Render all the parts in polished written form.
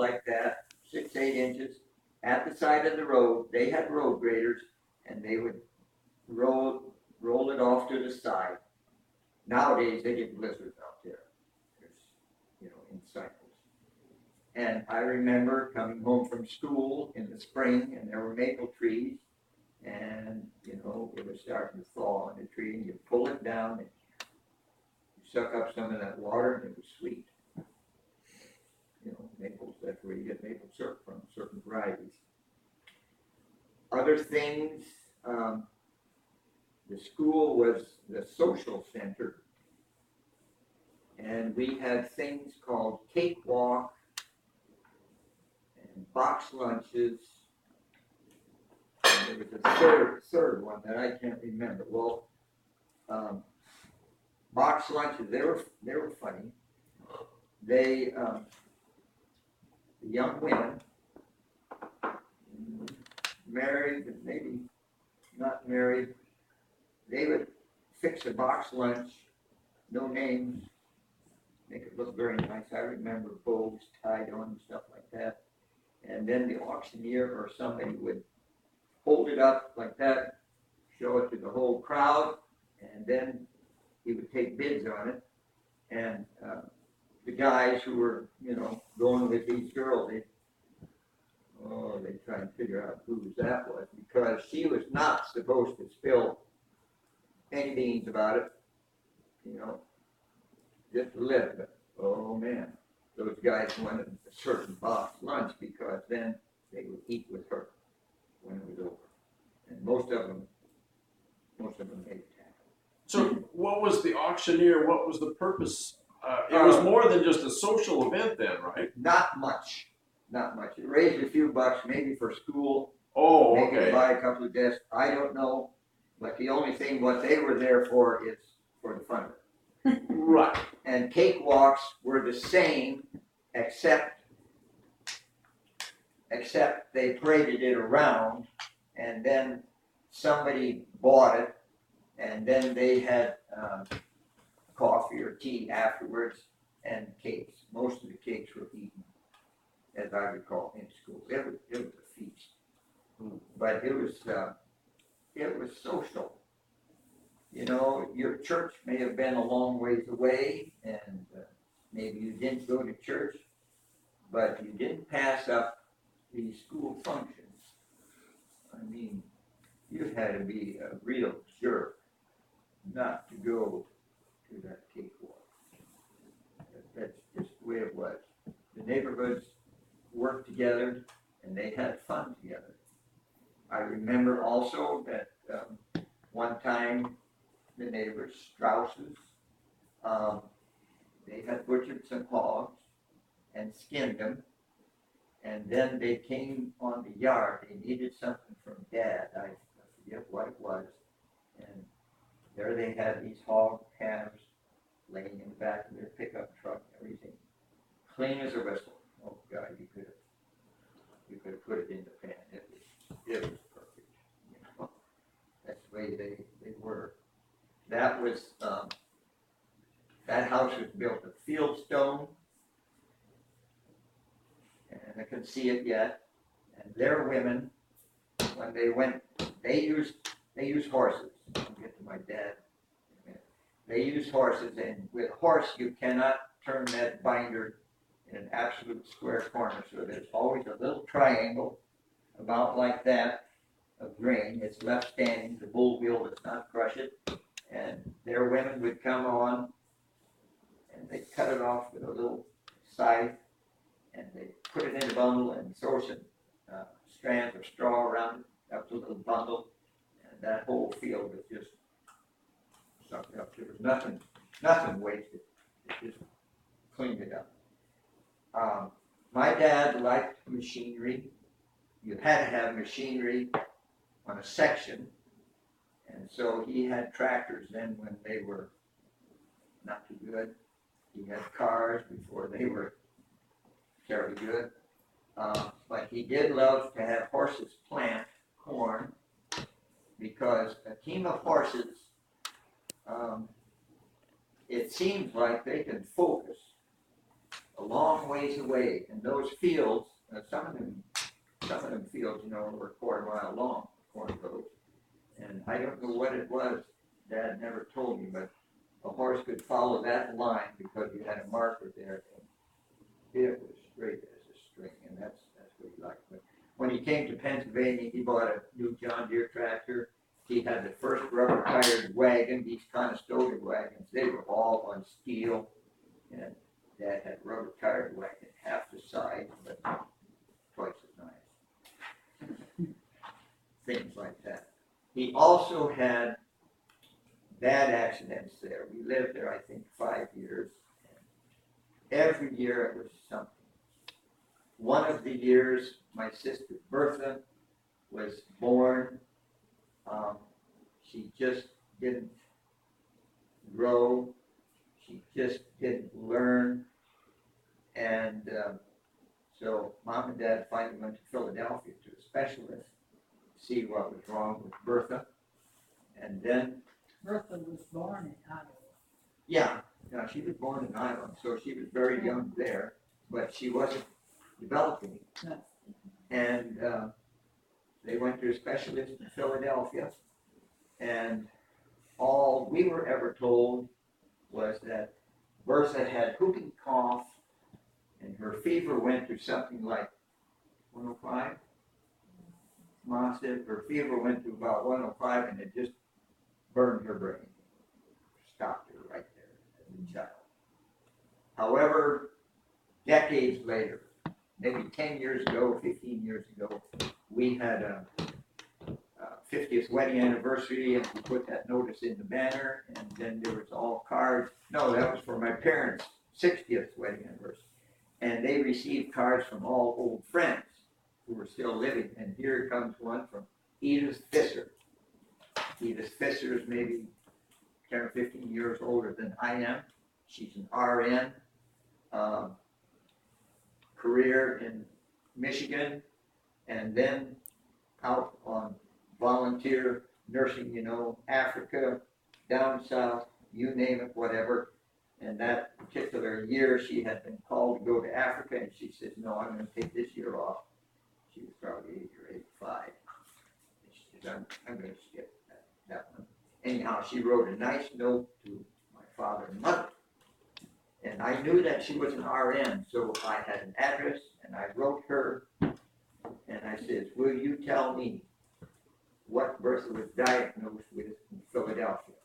like that, 6-8 inches, at the side of the road. They had road graders, and they would roll it off to the side. Nowadays, they get blizzards out there. There's, in cycles. And I remember coming home from school in the spring, and there were maple trees, and it was starting to thaw on the tree, and you pull it down, and you suck up some of that water, and it was sweet. Maples, that's where you get maple syrup from, certain varieties. Other things, the school was the social center, and we had things called cakewalk and box lunches. And there was a third one that I can't remember. Well, box lunches, they were funny. They the young women, married, maybe not married, they would fix a box lunch, no names, make it look very nice. I remember bows tied on and stuff like that. And then the auctioneer or somebody would hold it up like that, show it to the whole crowd, and then he would take bids on it. And the guys who were, going with these girls, they try and figure out who that was, because she was not supposed to spill any beans about it, just a little bit. Oh man, those guys wanted a certain box lunch because then they would eat with her when it was over. And most of them made it happen. So what was the auctioneer, what was the purpose? It was more than just a social event then, right? Not much. It raised a few bucks, maybe for school. Oh, maybe okay. buy a couple of desks. I don't know. But the only thing what they were there for is for the fun of it. Right. And cakewalks were the same, except they paraded it around, and then somebody bought it, and then they had coffee or tea afterwards, and cakes. Most of the cakes were eaten, as I recall, in school. It was a feast, but it was social. Your church may have been a long ways away, and maybe you didn't go to church, but you didn't pass up these school functions. I mean, you had to be a real jerk not to go to that cakewalk. That's just the way it was. The neighborhoods worked together, and they had fun together. I remember also that one time the neighbors, Strausses, they had butchered some hogs and skinned them, and then they came on the yard. They needed something from Dad. I forget what it was, and there they had these hog calves laying in the back of their pickup truck and everything, clean as a whistle. Oh God, you could have put it in the pan. It was perfect. That's the way they were. That was that house was built of fieldstone, and I can see it yet. And their women, when they went, they used horses. I'll get to my dad in a minute. They used horses, and with a horse you cannot turn that binder in an absolute square corner. So there's always a little triangle about like that of grain. It's left standing. The bull wheel does not crush it. And their women would come on, and they'd cut it off with a little scythe, and they'd put it in a bundle and throw some strands of straw around it. That was a little bundle, and that whole field was just sucked up. There was nothing wasted. It just cleaned it up. My dad liked machinery. You had to have machinery on a section. And so he had tractors then when they were not too good. He had cars before they were very good. But he did love to have horses plant corn, because a team of horses, it seems like they can focus a long ways away, and those fields, some of them fields, were a quarter mile long, corn roads. And I don't know what it was, Dad never told me, but a horse could follow that line because you had a marker there. And it was straight as a string, and that's what he liked. But when he came to Pennsylvania, he bought a new John Deere tractor. He had the first rubber-tired wagon, these Conestoga wagons. They were all on steel, and Dad had a rubber-tired wagon, half the size, but twice as nice. Things like that. He also had bad accidents there. We lived there, I think, 5 years. And every year it was something. One of the years, my sister Bertha was born. She just didn't grow. She just didn't learn. And so Mom and Dad finally went to Philadelphia to a specialist to see what was wrong with Bertha. And then Bertha was born in Iowa. Yeah, she was born in Iowa, so she was very young there, but she wasn't developing. No. And they went to a specialist in Philadelphia, and all we were ever told was that Bertha had whooping cough, and her fever went to something like 105. Mom said her fever went to about 105, and it just burned her brain. Stopped her right there as a child. However, decades later, maybe 10 years ago, 15 years ago, we had a 50th wedding anniversary, and we put that notice in the banner, and then there was all cards. No, that was for my parents' 60th wedding anniversary. And they received cards from all old friends who were still living. And here comes one from Edith Fisser. Edith Fisser is maybe 10 or 15 years older than I am. She's an RN, career in Michigan, and then out on volunteer nursing, Africa, down south, you name it, whatever. And that particular year, she had been called to go to Africa, and she says, no, I'm going to take this year off. She was probably 80 or 85. And she says, I'm going to skip that one. Anyhow, she wrote a nice note to my father and mother. And I knew that she was an RN, so I had an address, and I wrote her, and I said, will you tell me what Bertha was diagnosed with in Philadelphia?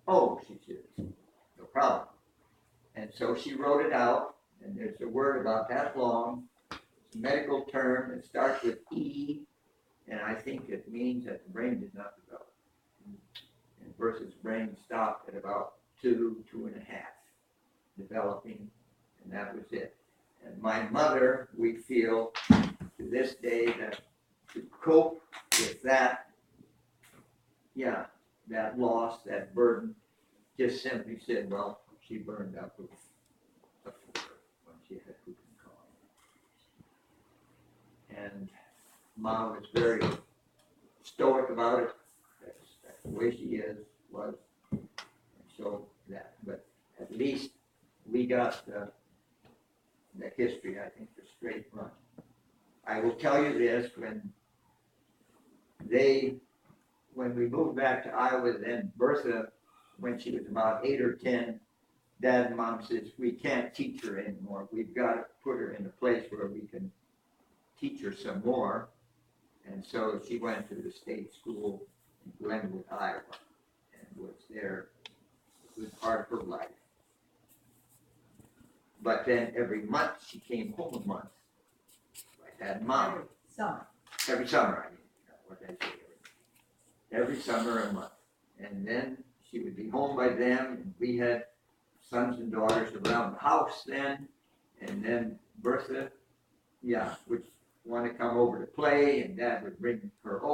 Oh, she says, no problem. And so she wrote it out, and there's a word about that long. It's a medical term. It starts with E, and I think it means that the brain did not develop. And Bertha's brain stopped at about 2.5 developing, and that was it. And my mother, we feel to this day that to cope with that, that loss, that burden, just simply said, well, she burned up with a fever when she had whooping cough. And Mom was very stoic about it. That's the way she was. And so that, but at least we got the history, I think, the straight run. I will tell you this, when we moved back to Iowa, then Bertha, when she was about 8 or 10, Dad and Mom says, we can't teach her anymore. We've got to put her in a place where we can teach her some more. And so she went to the state school in Glenwood, Iowa, and was there a good part of her life. But then every month she came home a month. Like Dad and Mom. Every summer, I mean, what did I say? Every summer a month. And then she would be home by them, and we had sons and daughters around the house then. And then Bertha, would want to come over to play, and Dad would bring her over.